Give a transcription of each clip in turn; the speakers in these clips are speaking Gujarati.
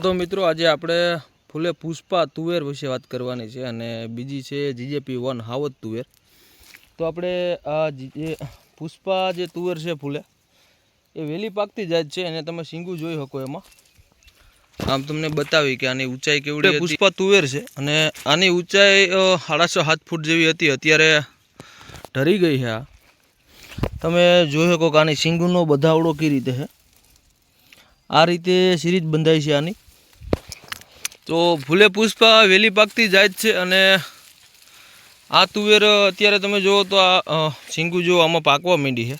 तो मित्रों आज આપણે ફૂલે પુષ્પા તુવેર વિશે વાત કરવાની છે અને બીજી છે GJP1 હાવજ તુવેર। તો આપણે આ જે પુષ્પા જે તુવેર છે ફૂલે એ વેલી પાકતી જાત છે અને તમે સિંગુ જોઈ શકો એમાં આમ તમને બતાવી કે આની ઊંચાઈ કેવડી હતી। પુષ્પા તુવેર છે અને આની ઊંચાઈ 7.5 ફૂટ જેવી હતી, અત્યારે ઢરી ગઈ છે। આ તમે જોઈ શકો કે આની સિંગુનો બધાવડો કઈ રીતે છે, આ રીતે સિરીજ બંધાઈ છે આની। तो फूले पुष्पा वेली पाकती जाए छे अने आ तुवेर अत्यारे तमे जो तो आ सींगू जो आमां पाकवा मांडी है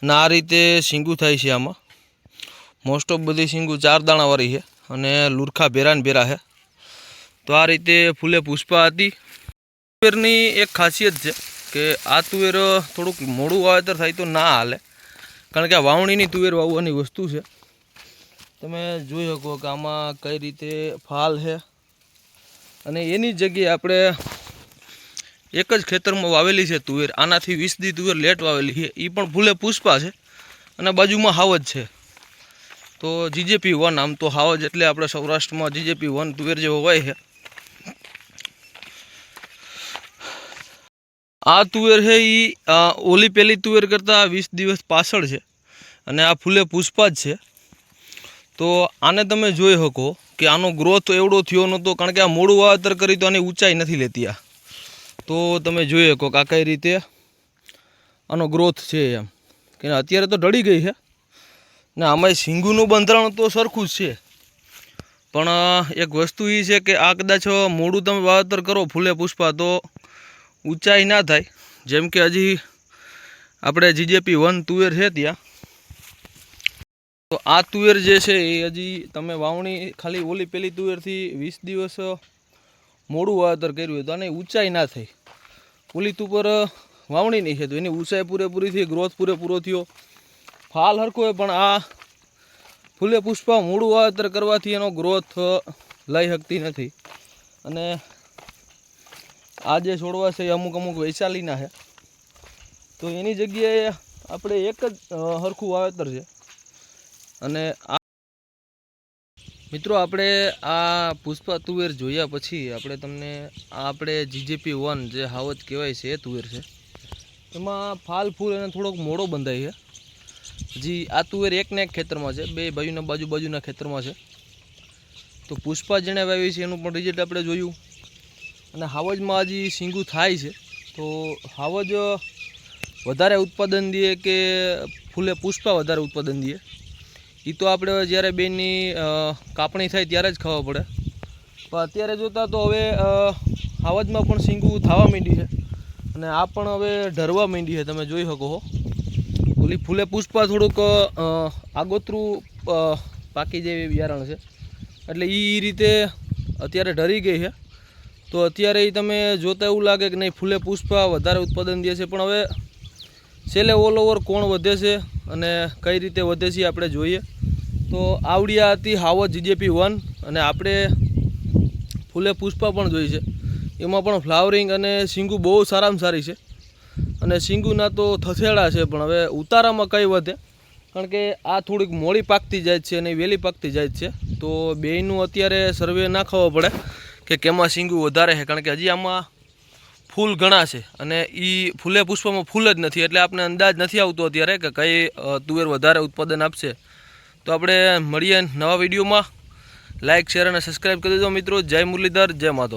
ने आ रीते सींगू थाय छे। आमां मोस्ट ऑफ बधी सींगू 4 दाणा वाળી है अने लूरखा भेरा ने भेरा है। तो आ रीते फूले पुष्पा हती। तुवेरनी एक खासियत है कि आ तुवेर थोड़ुंक मोडुं वावेतर थाय तो ना हाले, कारण के आ वावणीनी तुवेर वाववानी वस्तु है। તમે જોઈ શકો કે આમાં કઈ રીતે ફાલ છે અને એની જગ્યાએ આપણે એક જ ખેતરમાં વાવેલી છે તુવેર। આનાથી 20 દી તુવેર લેટ વાવેલી છે, એ પણ ફૂલે પુષ્પા છે અને બાજુમાં હાવજ છે। તો GJP1 આમ તો હાવજ એટલે આપણે સૌરાષ્ટ્રમાં GJP1 તુવેર જે હોય છે। આ તુવેર છે એ ઓલી પેલી તુવેર કરતાં 20 દિવસ પાછળ છે અને આ ફૂલે પુષ્પા જ છે। तो आने तमे जोई सको कि आनो ग्रोथ एवडो थयो नतो, कारण के आ मोडुं वावेतर करी तो आनी ऊंचाई नहीं लेती। आ तो तमे जोई सको कि आ कई रीते आनो ग्रोथ छे एम कि अत्यारे तो ढળી गई है ने आमाय सींगूनुं बंधारण तो सरखुं ज छे, पण एक वस्तु ई छे कि आ कदाच मोडुं तमे वावेतर करो फूले पुष्पा तो ऊंचाई ना थाय। जेम के हजी आपणे GJP1 तुवेर छे त्यां तो आ तुवेर जे छे ए हजी तमे वावणी खाली ओली पेली तुवेर थी 20 दिवस मोडुं वावेतर कर्युं होय तो आनी ऊंचाई ना थई। ओली तुवेर वावणी नहीं है तो एनी ऊंचाई पूरेपूरी थी, ग्रोथ पूरेपूरो थयो, फाल हरखो है, पण आ फूले पुष्पा मोडुं वावेतर करवाथी एनो ग्रोथ लई शकती नथी। अने आ जे छोड़वा छे अमुक अमुक वैशालीना है, तो एनी जग्याए आपणे एक ज हरखुं वावेतर छे। અને આ મિત્રો આપણે આ પુષ્પા તુવેર જોયા પછી આપણે તમને આપણે GJP1 જે હાવજ કહેવાય છે એ તુવેર છે, એમાં ફાલ ફૂલ અને થોડોક મોડો બંધાય છે। હજી આ તુવેર એકને એક ખેતરમાં છે, બે બાજુના બાજુના ખેતરમાં છે। તો પુષ્પા જેણે વાવી છે એનું પણ રિઝલ્ટ આપણે જોયું અને હાવજમાં હજી સિંગુ થાય છે। તો હાવજ વધારે ઉત્પાદન દે કે ફૂલે પુષ્પા વધારે ઉત્પાદન દે એ તો આપણે જ્યારે બેની કાપણી થાય ત્યારે જ ખબર પડે, પણ અત્યારે જોતાં તો હવે હાવજમાં પણ સિંગુ થવા માંડી છે અને આ પણ હવે ઢરવા માંડી છે। તમે જોઈ શકો છો ઓલી ફૂલે પુષ્પા થોડુંક આગોતરું પાકી જેવી બિયારણ છે એટલે એ રીતે અત્યારે ઢરી ગઈ છે। તો અત્યારે તમે જોતાં એવું લાગે કે નહીં ફૂલે પુષ્પા વધારે ઉત્પાદન દે છે, પણ હવે છેલ્લે ઓલ ઓવર કોણ વધે છે અને કઈ રીતે વધે છે આપણે જોઈએ। તો આવડિયા હતી હાવજ GJP1 અને આપણે ફૂલે પુષ્પા પણ જોઈ છે, એમાં પણ ફ્લાવરિંગ અને સિંગુ બહુ સારામાં સારી છે અને સિંગુના તો થથેડા છે, પણ હવે ઉતારામાં કઈ વધે, કારણ કે આ થોડીક મોડી પાકતી જાય છે અને વહેલી પાકતી જાય છે। તો બેયનું અત્યારે સર્વે ના ખબર પડે કે કેમાં સિંગુ વધારે છે, કારણ કે હજી આમાં फूल घणा है अने ई फूले पुष्पा में फूल ज नहीं एटले आपने अंदाज नहीं आवतो अत्यारे कि कई तुवेर वधारे उत्पादन आपशे। तो आपणे मळीए नवा विडियो में। लाइक शेर और सब्सक्राइब कर दीजो मित्रों। जय मुरलीधर, जय माधव।